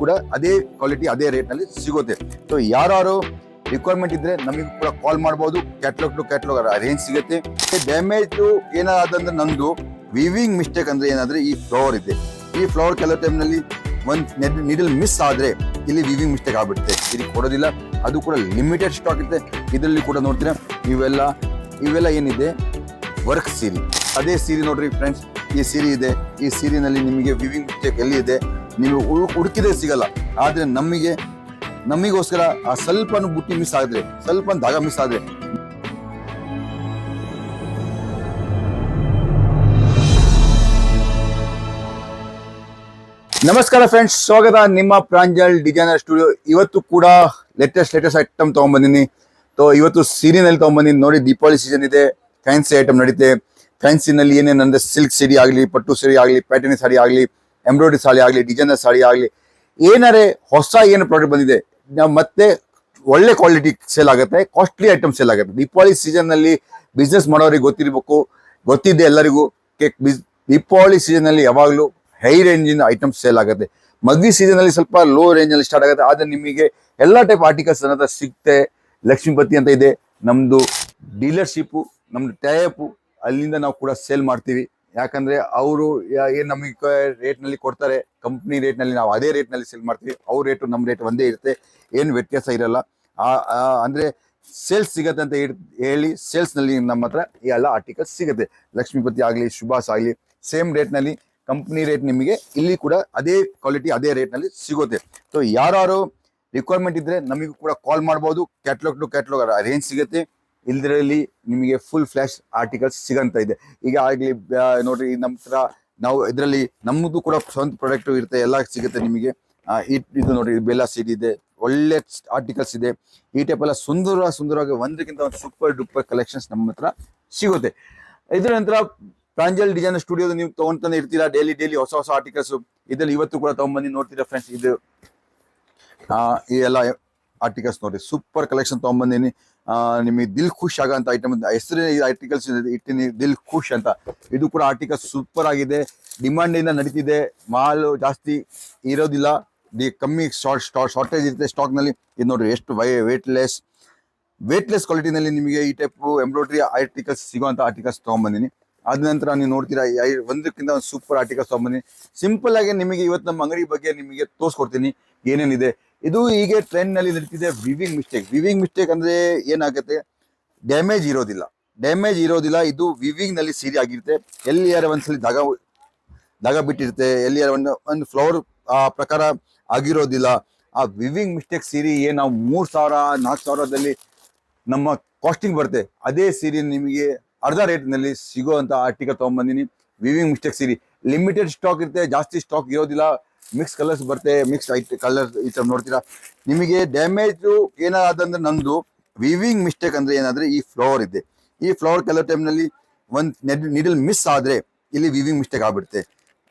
ಕೂಡ ಅದೇ ಕ್ವಾಲಿಟಿ ಅದೇ ರೇಟ್ ನಲ್ಲಿ ಸಿಗುತ್ತೆ. ಸೊ ಯಾರು ರಿಕ್ವೈರ್ಮೆಂಟ್ ಇದ್ರೆ ನಮಗೆ ಕೂಡ ಕಾಲ್ ಮಾಡಬಹುದು. ಕ್ಯಾಟ್ಲಾಗ್ ಟು ಕ್ಯಾಟ್ಲಾಗ್ ರೇಂಜ್ ಸಿಗುತ್ತೆ. ಡ್ಯಾಮೇಜ್ ಏನಾದಂದ್ರೆ ನಂದು ವಿವಿಂಗ್ ಮಿಸ್ಟೇಕ್ ಅಂದ್ರೆ ಏನಾದ್ರೆ ಈ ಫ್ಲವರ್ ಇದೆ. ಈ ಫ್ಲವರ್ ಕೆಲವು ಟೈಮ್ ನಲ್ಲಿ ಒಂದ್ ನೀಡಲ್ ಮಿಸ್ ಆದ್ರೆ ಇಲ್ಲಿ ವಿವಿಂಗ್ ಮಿಸ್ಟೇಕ್ ಆಗ್ಬಿಡುತ್ತೆ. ಇಲ್ಲಿ ಕೊಡೋದಿಲ್ಲ, ಅದು ಕೂಡ ಲಿಮಿಟೆಡ್ ಸ್ಟಾಕ್ ಇರುತ್ತೆ. ಇದರಲ್ಲಿ ಕೂಡ ನೋಡ್ತೀರಾ ಇವೆಲ್ಲ ಏನಿದೆ ವರ್ಕ್ ಸೀರೆ, ಅದೇ ಸೀರೆ ನೋಡ್ರಿ ಫ್ರೆಂಡ್ಸ್. ಈ ಸೀರೆ ಇದೆ, ಈ ಸೀರೆನಲ್ಲಿ ನಿಮಗೆ ವಿವಿಂಗ್ ಮಿಸ್ಟೇಕ್ ಎಲ್ಲಿ ಇದೆ ನೀವು ಹುಡುಕಿದ್ರೆ ಸಿಗಲ್ಲ. ಆದ್ರೆ ನಮಿಗೋಸ್ಕರ ಆ ಸ್ವಲ್ಪ ಬುಟ್ಟಿ ಮಿಸ್ ಆದ್ರೆ, ಸ್ವಲ್ಪ ದಾಗ ಮಿಸ್ ಆದ್ರೆ ನಮಸ್ಕಾರ ಫ್ರೆಂಡ್ಸ್, ಸ್ವಾಗತ ನಿಮ್ಮ ಪ್ರಾಂಜಲ್ ಡಿಸೈನರ್ ಸ್ಟುಡಿಯೋ. ಇವತ್ತು ಕೂಡ ಲೇಟೆಸ್ಟ್ ಐಟಮ್ ತಗೊಂಡ್ಬಂದಿನಿ. ಇವತ್ತು ಸೀರೆನಲ್ಲಿ ತಗೊಂಡ್ಬಂದಿನಿ ನೋಡಿ. ದೀಪಾವಳಿ ಸೀಸನ್ ಇದೆ, ಫ್ಯಾನ್ಸಿ ಐಟಮ್ ನಡೀತೆ. ಫ್ಯಾನ್ಸಿನಲ್ಲಿ ಏನೇನಂದ್ರೆ ಸಿಲ್ಕ್ ಸೀರೆ ಆಗಲಿ, ಪಟ್ಟು ಸೀರೆ ಆಗಲಿ, ಪ್ಯಾಟರ್ನ್ ಸಾಡಿ ಆಗಲಿ, ಎಂಬ್ರಾಯ್ಡ್ರಿ ಸಾಡಿ ಆಗಲಿ, ಡಿಸೈನರ್ ಸಾಡಿ ಆಗಲಿ, ಏನಾರೇ ಹೊಸ ಏನು ಪ್ರಾಡಕ್ಟ್ ಬಂದಿದೆ ಮತ್ತೆ ಒಳ್ಳೆ ಕ್ವಾಲಿಟಿ ಸೇಲ್ ಆಗುತ್ತೆ, ಕಾಸ್ಟ್ಲಿ ಐಟಮ್ ಸೇಲ್ ಆಗುತ್ತೆ. ದೀಪಾವಳಿ ಸೀಸನ್ ನಲ್ಲಿ ಬಿಸ್ನೆಸ್ ಮಾಡೋರಿಗೆ ಗೊತ್ತಿದೆ ಎಲ್ಲರಿಗೂ. ದೀಪಾವಳಿ ಸೀಸನ್ ನಲ್ಲಿ ಯಾವಾಗಲೂ ಹೈ ರೇಂಜಿನ ಐಟಮ್ಸ್ ಸೇಲ್ ಆಗುತ್ತೆ. ಮದ್ವೆ ಸೀಸನ್ ಅಲ್ಲಿ ಸ್ವಲ್ಪ ಲೋ ರೇಂಜ್ ಅಲ್ಲಿ ಸ್ಟಾರ್ಟ್ ಆಗುತ್ತೆ. ಆದ್ರೆ ನಿಮಗೆ ಎಲ್ಲಾ ಟೈಪ್ ಆರ್ಟಿಕಲ್ಸ್ ಅನ್ನೋದು ಸಿಗುತ್ತೆ. ಲಕ್ಷ್ಮೀಪತಿ ಅಂತ ಇದೆ ನಮ್ದು ಡೀಲರ್ಶಿಪ್, ನಮ್ದು ಟೈಪ್, ಅಲ್ಲಿಂದ ನಾವು ಕೂಡ ಸೇಲ್ ಮಾಡ್ತೀವಿ. ಯಾಕಂದ್ರೆ ಅವರು ಏನ್ ನಮಗೆ ರೇಟ್ ನಲ್ಲಿ ಕೊಡ್ತಾರೆ, ಕಂಪ್ನಿ ರೇಟ್ ನಲ್ಲಿ ನಾವು ಅದೇ ರೇಟ್ ನಲ್ಲಿ ಸೇಲ್ ಮಾಡ್ತೀವಿ. ಅವ್ರ ರೇಟು ನಮ್ಮ ರೇಟ್ ಒಂದೇ ಇರುತ್ತೆ, ಏನು ವ್ಯತ್ಯಾಸ ಇರಲ್ಲ. ಅಂದ್ರೆ ಸೇಲ್ಸ್ ಸಿಗತ್ತೆ ಅಂತ ಹೇಳಿ ಸೇಲ್ಸ್ ನಲ್ಲಿ ನಮ್ಮ ಹತ್ರ ಈ ಎಲ್ಲ ಆರ್ಟಿಕಲ್ಸ್ ಸಿಗುತ್ತೆ. ಲಕ್ಷ್ಮೀಪತಿ ಆಗಲಿ, ಸುಭಾಷ್ ಆಗಲಿ, ಸೇಮ್ ರೇಟ್ ನಲ್ಲಿ ಕಂಪ್ನಿ ರೇಟ್ ನಿಮಗೆ ಇಲ್ಲಿ ಕೂಡ ಅದೇ ಕ್ವಾಲಿಟಿ ಅದೇ ರೇಟ್ ನಲ್ಲಿ ಸಿಗುತ್ತೆ. ಸೊ ಯಾರು ರಿಕ್ವೈರ್ಮೆಂಟ್ ಇದ್ರೆ ನಮಗೂ ಕೂಡ ಕಾಲ್ ಮಾಡಬಹುದು. ಕ್ಯಾಟ್ಲಾಗ್ ಟು ಕ್ಯಾಟ್ಲಾಗ್ ರೇಂಜ್ ಸಿಗುತ್ತೆ. ಇದರಲ್ಲಿ ನಿಮಗೆ ಫುಲ್ ಫ್ಲಾಶ್ ಆರ್ಟಿಕಲ್ಸ್ ಸಿಗಂತ ಇದೆ. ಈಗ ಆಗ್ಲಿ ನೋಡ್ರಿ, ನಮ್ಮ ಹತ್ರ ನಾವು ಇದರಲ್ಲಿ ನಮ್ಮದು ಕೂಡ ಸ್ವಂತ ಪ್ರಾಡಕ್ಟ್ ಇರುತ್ತೆ, ಎಲ್ಲ ಸಿಗುತ್ತೆ ನಿಮಗೆ. ಇದು ನೋಡ್ರಿ, ಬೆಲ್ಲ ಸೀಡ್ ಇದೆ, ಒಳ್ಳೆ ಆರ್ಟಿಕಲ್ಸ್ ಇದೆ. ಈ ಟೈಪ್ ಎಲ್ಲ ಸುಂದರವಾಗಿ ಒಂದಕ್ಕಿಂತ ಒಂದು ಸೂಪರ್ ಡೂಪರ್ ಕಲೆಕ್ಷನ್ಸ್ ನಮ್ಮ ಹತ್ರ ಸಿಗುತ್ತೆ. ಇದರ ನಂತರ ಪ್ರಾಂಜಲ್ ಡಿಸೈನರ್ ಸ್ಟುಡಿಯೋದ ನೀವು ತಗೊಂತಾನೆ ಇರ್ತೀರಾ ಡೈಲಿ ಹೊಸ ಆರ್ಟಿಕಲ್ಸ್. ಇದರಲ್ಲಿ ಇವತ್ತು ಕೂಡ ತಗೊಂಡ್ಬಂದು ನೋಡ್ತೀರಾ ಫ್ರೆಂಡ್ಸ್. ಇದು ಈ ಎಲ್ಲ ಆರ್ಟಿಕಲ್ಸ್ ನೋಡಿ, ಸೂಪರ್ ಕಲೆಕ್ಷನ್ ತಗೊಂಡ್ಬಂದಿನಿ. ನಿಮಗೆ ದಿಲ್ ಖುಷ್ ಆಗಂತ ಐಟಮ್ ಹೆಸರು ಈ ಆರ್ಟಿಕಲ್ಸ್ ಇಟ್ಟಿನಿ, ದಿಲ್ ಖುಷ್ ಅಂತ. ಇದು ಕೂಡ ಆರ್ಟಿಕಲ್ಸ್ ಸೂಪರ್ ಆಗಿದೆ, ಡಿಮಾಂಡ್ ಇಂದ ನಡೀತಿದೆ. ಮಾಲ್ ಜಾಸ್ತಿ ಇರೋದಿಲ್ಲ, ಕಮ್ಮಿ ಶಾರ್ಟೇಜ್ ಇರುತ್ತೆ ಸ್ಟಾಕ್ ನಲ್ಲಿ. ಇದು ನೋಡ್ರಿ ಎಷ್ಟು ವೇಟ್ಲೆಸ್ ಕ್ವಾಲಿಟಿನಲ್ಲಿ ನಿಮಗೆ ಈ ಟೈಪ್ ಎಂಬ್ರಾಯ್ಡ್ರಿ ಆರ್ಟಿಕಲ್ಸ್ ಸಿಗುವಂತ ಆರ್ಟಿಕಲ್ಸ್ ತಗೊಂಡ್ಬಂದಿನಿ. ಅದ ನಂತರ ನೀವು ನೋಡ್ತೀರಾ ಒಂದಕ್ಕಿಂತ ಒಂದು ಸೂಪರ್ ಆರ್ಟಿಕಲ್ಸ್ ತಗೊಂಡ್ಬಂದಿನಿ. ಸಿಂಪಲ್ ಆಗಿ ನಿಮಗೆ ಇವತ್ತು ನಮ್ಮ ಅಂಗಡಿ ಬಗ್ಗೆ ನಿಮಗೆ ತೋರಿಸ್ಕೊಡ್ತೀನಿ ಏನೇನಿದೆ. ಇದು ಹೀಗೆ ಟ್ರೆಂಡ್ ನಲ್ಲಿ ನಡೀತಿದೆ ವಿವಿಂಗ್ ಮಿಸ್ಟೇಕ್ ಅಂದ್ರೆ ಏನಾಗುತ್ತೆ, ಡ್ಯಾಮೇಜ್ ಇರೋದಿಲ್ಲ. ಇದು ವಿವಿಂಗ್ ನಲ್ಲಿ ಸೀರೆ ಆಗಿರುತ್ತೆ. ಎಲ್ಲಿಯಾರ ಒಂದ್ಸಲಿ ದಾಗ ಬಿಟ್ಟಿರುತ್ತೆ, ಎಲ್ಲಿಯಾರ ಒಂದು ಫ್ಲವರ್ ಪ್ರಕಾರ ಆಗಿರೋದಿಲ್ಲ. ಆ ವಿವಿಂಗ್ ಮಿಸ್ಟೇಕ್ ಸೀರೆ ಏನ್ ನಾವು 3,000-4,000ದಲ್ಲಿ ನಮ್ಮ ಕಾಸ್ಟಿಂಗ್ ಬರುತ್ತೆ, ಅದೇ ಸೀರೆ ನಿಮಗೆ ಅರ್ಧ ರೇಟ್ ನಲ್ಲಿ ಸಿಗುವಂತ ಆರ್ಟಿಕಲ್ ತಗೊಂಡ್ಬಂದಿನಿ. ವಿವಿಂಗ್ ಮಿಸ್ಟೇಕ್ ಸೀರೆ ಲಿಮಿಟೆಡ್ ಸ್ಟಾಕ್ ಇರುತ್ತೆ, ಜಾಸ್ತಿ ಸ್ಟಾಕ್ ಇರೋದಿಲ್ಲ. ಮಿಕ್ಸ್ ಕಲರ್ಸ್ ಬರುತ್ತೆ, ಮಿಕ್ಸ್ ಕಲರ್ ಈ ತರ ನೋಡ್ತೀರಾ. ನಿಮಗೆ ಡ್ಯಾಮೇಜ್ ಏನಾದಂದ್ರೆ ನಂದು ವಿವಿಂಗ್ ಮಿಸ್ಟೇಕ್ ಅಂದ್ರೆ ಏನಾದ್ರೆ ಈ ಫ್ಲವರ್ ಇದೆ. ಈ ಫ್ಲವರ್ ಕೆಲವು ಟೈಮ್ ನಲ್ಲಿ ಒಂದ್ ನೀಡಲ್ ಮಿಸ್ ಆದ್ರೆ ಇಲ್ಲಿ ವಿವಿಂಗ್ ಮಿಸ್ಟೇಕ್ ಆಗ್ಬಿಡುತ್ತೆ.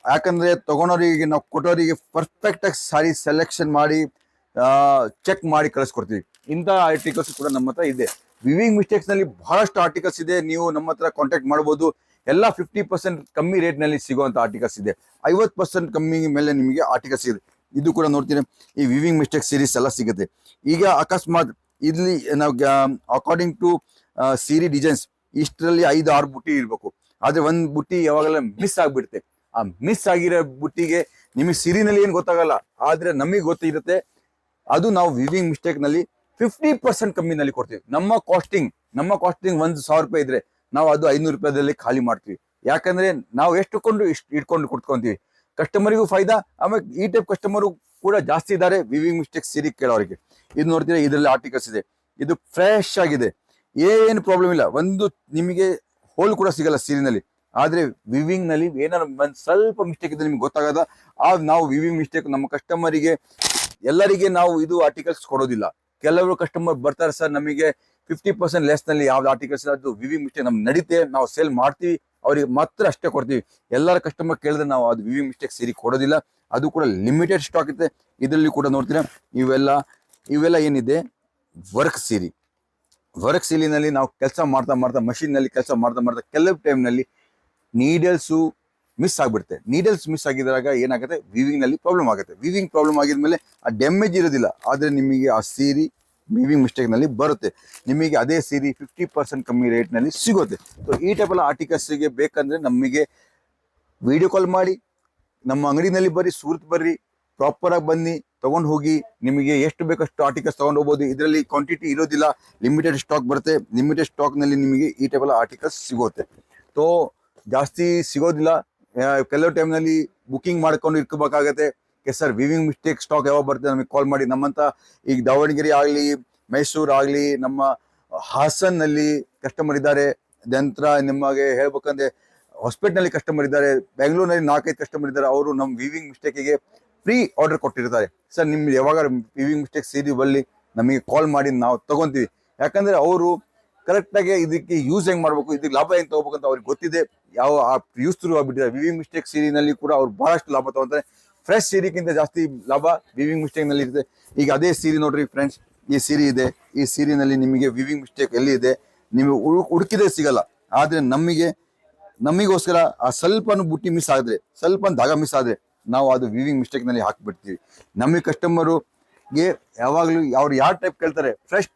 ಯಾಕಂದ್ರೆ ತಗೊಳೋರಿಗೆ, ನಾವು ಕೊಟ್ಟೋರಿಗೆ ಪರ್ಫೆಕ್ಟ್ ಆಗಿ ಸಾರಿ ಸೆಲೆಕ್ಷನ್ ಮಾಡಿ ಚೆಕ್ ಮಾಡಿ ಕಳಿಸ್ಕೊಡ್ತೀವಿ. ಇಂಥ ಆರ್ಟಿಕಲ್ಸ್ ಕೂಡ ನಮ್ಮ ಹತ್ರ ಇದೆ. ವಿವಿಂಗ್ ಮಿಸ್ಟೇಕ್ಸ್ ನಲ್ಲಿ ಬಹಳಷ್ಟು ಆರ್ಟಿಕಲ್ಸ್ ಇದೆ, ನೀವು ನಮ್ಮ ಹತ್ರ ಕಾಂಟ್ಯಾಕ್ಟ್ ಮಾಡಬಹುದು. ಎಲ್ಲ 50% ಕಮ್ಮಿ ರೇಟ್ ನಲ್ಲಿ ಸಿಗುವಂತ ಆರ್ಟಿಕಲ್ಸ್ ಇದೆ, 50% ಕಮ್ಮಿ ಮೇಲೆ ನಿಮಗೆ ಆರ್ಟಿಕಲ್ಸ್ ಇದೆ. ಇದು ಕೂಡ ನೋಡ್ತೀರಾ, ಈ ವಿವಿಂಗ್ ಮಿಸ್ಟೇಕ್ ಸೀರೀಸ್ ಎಲ್ಲ ಸಿಗುತ್ತೆ. ಈಗ ಅಕಸ್ಮಾತ್ ಇಲ್ಲಿ ನಾವು ಅಕಾರ್ಡಿಂಗ್ ಟು ಸೀರೆ ಡಿಸೈನ್ಸ್ ಇಷ್ಟರಲ್ಲಿ 5-6 ಬುಟ್ಟಿ ಇರಬೇಕು. ಆದ್ರೆ ಒಂದ್ ಬುಟ್ಟಿ ಯಾವಾಗಲೂ ಮಿಸ್ ಆಗ್ಬಿಡುತ್ತೆ. ಆ ಮಿಸ್ ಆಗಿರೋ ಬುಟ್ಟಿಗೆ ನಿಮಗೆ ಸೀರೆನಲ್ಲಿ ಏನು ಗೊತ್ತಾಗಲ್ಲ, ಆದ್ರೆ ನಮಗೆ ಗೊತ್ತಿರುತ್ತೆ. ಅದು ನಾವು ವಿವಿಂಗ್ ಮಿಸ್ಟೇಕ್ ನಲ್ಲಿ 50% ಕಮ್ಮಿನಲ್ಲಿ ಕೊಡ್ತೀವಿ. ನಮ್ಮ ಕಾಸ್ಟಿಂಗ್ 1,000 ರೂಪಾಯಿ ಇದ್ರೆ ನಾವು ಅದು 500 ರೂಪಾಯಿದಲ್ಲಿ ಖಾಲಿ ಮಾಡ್ತೀವಿ. ಯಾಕಂದ್ರೆ ನಾವು ಎಷ್ಟು ಇಟ್ಕೊಂಡು ಕುಟ್ಕೊಂತೀವಿ, ಕಸ್ಟಮರಿಗೂ ಫೈದಾ. ಆಮೇಲೆ ಈ ಟೈಪ್ ಕಸ್ಟಮರ್ ಕೂಡ ಜಾಸ್ತಿ ಇದ್ದಾರೆ ವಿವಿಂಗ್ ಮಿಸ್ಟೇಕ್ ಸೀರೆ ಕೇಳೋರಿಗೆ. ಇದು ನೋಡ್ತೀರಾ, ಇದರಲ್ಲಿ ಆರ್ಟಿಕಲ್ಸ್ ಇದೆ, ಇದು ಫ್ರೆಶ್ ಆಗಿದೆ, ಏನು ಪ್ರಾಬ್ಲಮ್ ಇಲ್ಲ. ಒಂದು ನಿಮಗೆ ಹೋಲ್ ಕೂಡ ಸಿಗಲ್ಲ ಸೀರೆನಲ್ಲಿ. ಆದ್ರೆ ವಿವಿಂಗ್ ನಲ್ಲಿ ಏನಾದ್ರು ಒಂದ್ ಸ್ವಲ್ಪ ಮಿಸ್ಟೇಕ್ ಇದ್ರೆ ನಿಮ್ಗೆ ಗೊತ್ತಾಗದ. ನಾವು ವಿವಿಂಗ್ ಮಿಸ್ಟೇಕ್ ನಮ್ಮ ಕಸ್ಟಮರಿಗೆ ಎಲ್ಲರಿಗೆ ನಾವು ಇದು ಆರ್ಟಿಕಲ್ಸ್ ಕೊಡೋದಿಲ್ಲ. ಕೆಲವರು ಕಸ್ಟಮರ್ ಬರ್ತಾರೆ, ಸರ್ ನಮಗೆ 50% ಲೆಸ್ ನಲ್ಲಿ ಯಾವ್ದು ಆರ್ಟಿಕಲ್ಸ್ ಅದು ವಿವಿಂಗ್ ಮಿಸ್ಟೇಕ್ ನಮ್ಗೆ ನಡೀತೆ, ನಾವು ಸೇಲ್ ಮಾಡ್ತೀವಿ, ಅವ್ರಿಗೆ ಮಾತ್ರ ಅಷ್ಟೇ ಕೊಡ್ತೀವಿ. ಎಲ್ಲರ ಕಸ್ಟಮರ್ ಕೇಳಿದ್ರೆ ನಾವು ಅದು ವಿವಿಂಗ್ ಮಿಸ್ಟೇಕ್ ಸೀರೆ ಕೊಡೋದಿಲ್ಲ, ಅದು ಕೂಡ ಲಿಮಿಟೆಡ್ ಸ್ಟಾಕ್ ಇರುತ್ತೆ. ಇದರಲ್ಲಿ ಕೂಡ ನೋಡ್ತೀರಾ, ಇವೆಲ್ಲ ಏನಿದೆ ವರ್ಕ್ ಸೀರೆನಲ್ಲಿ ನಾವು ಕೆಲಸ ಮಾಡ್ತಾ ಮಷೀನ್ ನಲ್ಲಿ ಕೆಲಸ ಮಾಡ್ತಾ ಕೆಲವು ಟೈಮ್ ನಲ್ಲಿ ನೀಡಲ್ಸು ಮಿಸ್ ಆಗ್ಬಿಡುತ್ತೆ. ನೀಡಲ್ಸ್ ಮಿಸ್ ಆಗಿದ್ದಾಗ ಏನಾಗುತ್ತೆ, ವಿವಿಂಗ್ ನಲ್ಲಿ ಪ್ರಾಬ್ಲಮ್ ಆಗುತ್ತೆ. ವಿವಿಂಗ್ ಪ್ರಾಬ್ಲಮ್ ಆಗಿದ್ಮೇಲೆ ಆ ಡ್ಯಾಮೇಜ್ ಇರೋದಿಲ್ಲ, ಆದ್ರೆ ನಿಮಗೆ ಆ ಸೀರೆ ವಿವಿಂಗ್ ಮಿಸ್ಟೇಕ್ ನಲ್ಲಿ ಬರುತ್ತೆ. ನಿಮಗೆ ಅದೇ ಸೀರೆ 50% ಕಮ್ಮಿ ರೇಟ್ ನಲ್ಲಿ ಸಿಗುತ್ತೆ. ಸೊ ಈ ಟೈಪ್ ಎಲ್ಲ ಆರ್ಟಿಕಲ್ಸ್ ಗೆ ಬೇಕಂದ್ರೆ ನಮಗೆ ವಿಡಿಯೋ ಕಾಲ್ ಮಾಡಿ, ನಮ್ಮ ಅಂಗಡಿನಲ್ಲಿ ಬರ್ರಿ, ಸೂರತ್ ಬರ್ರಿ, ಪ್ರಾಪರ್ ಆಗಿ ಬನ್ನಿ, ತಗೊಂಡು ಹೋಗಿ. ನಿಮಗೆ ಎಷ್ಟು ಬೇಕಷ್ಟು ಆರ್ಟಿಕಲ್ಸ್ ತಗೊಂಡು ಹೋಗ್ಬೋದು. ಇದರಲ್ಲಿ ಕ್ವಾಂಟಿಟಿ ಇರೋದಿಲ್ಲ, ಲಿಮಿಟೆಡ್ ಸ್ಟಾಕ್ ಬರುತ್ತೆ. ಲಿಮಿಟೆಡ್ ಸ್ಟಾಕ್ ನಲ್ಲಿ ನಿಮಗೆ ಈ ಟೈಪ್ ಎಲ್ಲ ಆರ್ಟಿಕಲ್ಸ್ ಸಿಗುತ್ತೆ. ಸೊ ಜಾಸ್ತಿ ಸಿಗೋದಿಲ್ಲ. ಕೆಲವು ಟೈಮ್ನಲ್ಲಿ ಬುಕಿಂಗ್ ಮಾಡ್ಕೊಂಡು ಇಟ್ಕೋಬೇಕಾಗತ್ತೆ. ಸರ್ ವಿವಿಂಗ್ ಮಿಸ್ಟೇಕ್ ಸ್ಟಾಕ್ ಯಾವಾಗ ಬರ್ತದೆ ನಮಗೆ ಕಾಲ್ ಮಾಡಿ. ನಮ್ಮಂತ ಈಗ ದಾವಣಗೆರೆ ಆಗಲಿ, ಮೈಸೂರು ಆಗಲಿ, ನಮ್ಮ ಹಾಸನ್ನಲ್ಲಿ ಕಸ್ಟಮರ್ ಇದ್ದಾರೆ. ನಂತರ ನಿಮಗೆ ಹೇಳ್ಬೇಕಂದ್ರೆ ಹಾಸ್ಪಿಟಲ್ನಲ್ಲಿ ಕಸ್ಟಮರ್ ಇದ್ದಾರೆ, ಬೆಂಗಳೂರಿನಲ್ಲಿ 4-5 ಕಸ್ಟಮರ್ ಇದ್ದಾರೆ. ಅವರು ನಮ್ಮ ವಿವಿಂಗ್ ಮಿಸ್ಟೇಕಿಗೆ ಫ್ರೀ ಆರ್ಡರ್ ಕೊಟ್ಟಿರ್ತಾರೆ. ಸರ್ ನಿಮ್ಗೆ ಯಾವಾಗ ವಿವಿಂಗ್ ಮಿಸ್ಟೇಕ್ ಸೀರೆ ಬರಲಿ ನಮಗೆ ಕಾಲ್ ಮಾಡಿ, ನಾವು ತಗೊಂತೀವಿ. ಯಾಕಂದ್ರೆ ಅವರು ಕರೆಕ್ಟಾಗಿ ಇದಕ್ಕೆ ಯೂಸ್ ಹೆಂಗ್ ಮಾಡ್ಬೇಕು, ಇದಕ್ಕೆ ಲಾಭ ಹೆಂಗ್ ತಗೋಬೇಕು ಅಂತ ಅವ್ರಿಗೆ ಗೊತ್ತಿದೆ. ಯಾವ ಯೂಸ್ ಥ್ರೂ ಆಗ್ಬಿಟ್ಟಿದ್ದಾರೆ. ವಿವಿಂಗ್ ಮಿಸ್ಟೇಕ್ ಸೀರಿನಲ್ಲಿ ಕೂಡ ಅವ್ರು ಬಹಳಷ್ಟು ಲಾಭ ತಗೊಂತಾರೆ. ಫ್ರೆಶ್ ಸೀರೆಗಿಂತ ಜಾಸ್ತಿ ಲಾಭ ವಿವಿಂಗ್ ಮಿಸ್ಟೇಕ್ ನಲ್ಲಿ ಇರುತ್ತೆ. ಈಗ ಅದೇ ಸೀರೆ ನೋಡ್ರಿ ಫ್ರೆಂಡ್ಸ್, ಈ ಸೀರೆ ಇದೆ. ಈ ಸೀರೆನಲ್ಲಿ ನಿಮಗೆ ವಿವಿಂಗ್ ಮಿಸ್ಟೇಕ್ ಎಲ್ಲಿ ಇದೆ ನೀವು ಹುಡುಕಿದ್ರೆ ಸಿಗಲ್ಲ. ಆದ್ರೆ ನಮಿಗೋಸ್ಕರ ಆ ಸ್ವಲ್ಪನು ಬುಟ್ಟಿ ಮಿಸ್ ಆದ್ರೆ, ಸ್ವಲ್ಪ ದಾಗ ಮಿಸ್ ಆದ್ರೆ ನಾವು ಅದು ವಿವಿಂಗ್ ಮಿಸ್ಟೇಕ್ ನಲ್ಲಿ ಹಾಕ್ಬಿಡ್ತೀವಿ. ನಮಗೆ ಕಸ್ಟಮರುಗೆ ಯಾವಾಗಲೂ ಅವ್ರು ಯಾವ ಟೈಪ್ ಕೇಳ್ತಾರೆ, fresh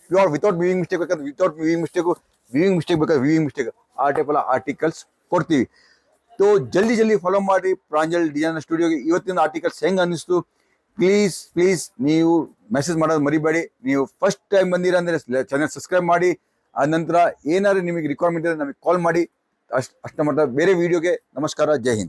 pure without viewing mistake ಬೇಕಾದ್ರೆ ವಿತೌಟ್ ವಿವಿಂಗ್ ಮಿಸ್ಟೇಕ್ ಬೇಕಾದ್ರೆ ವಿವಿಂಗ್ ಮಿಸ್ಟೇಕ್, ಆ ಟೈಪ್ ಎಲ್ಲ ಆರ್ಟಿಕಲ್ಸ್ ಕೊಡ್ತೀವಿ. तो जल्दी फॉलो ಮಾಡಿ ಪ್ರಾಂಜಲ್ ಡಿಸೈನರ್ ಸ್ಟುಡಿಯೋಗೆ. ಇವತ್ತಿನ ಆರ್ಟಿಕಲ್ಸ್ ಹೆಂಗ್ ಅನ್ನಿಸ್ತು ಪ್ಲೀಸ್ ನೀವು ಮೆಸೇಜ್ ಮಾಡೋದು ಮರಿಬೇಡಿ. ನೀವು ಫಸ್ಟ್ ಟೈಮ್ ಬಂದಿರ ಅಂದ್ರೆ ಚಾನೆಲ್ ಸಬ್ಸ್ಕ್ರೈಬ್ ಮಾಡಿ. ಆ ನಂತರ ಏನಾದ್ರು ನಿಮಗೆ ರಿಕ್ವೈರ್ಮೆಂಟ್ ಇದ್ರೆ ನಮಗೆ ಕಾಲ್ ಮಾಡಿ. ಅಷ್ಟ ಮಾತ್ರ. ಬೇರೆ ವಿಡಿಯೋಗೆ ನಮಸ್ಕಾರ, ಜೈ ಹಿಂದ್.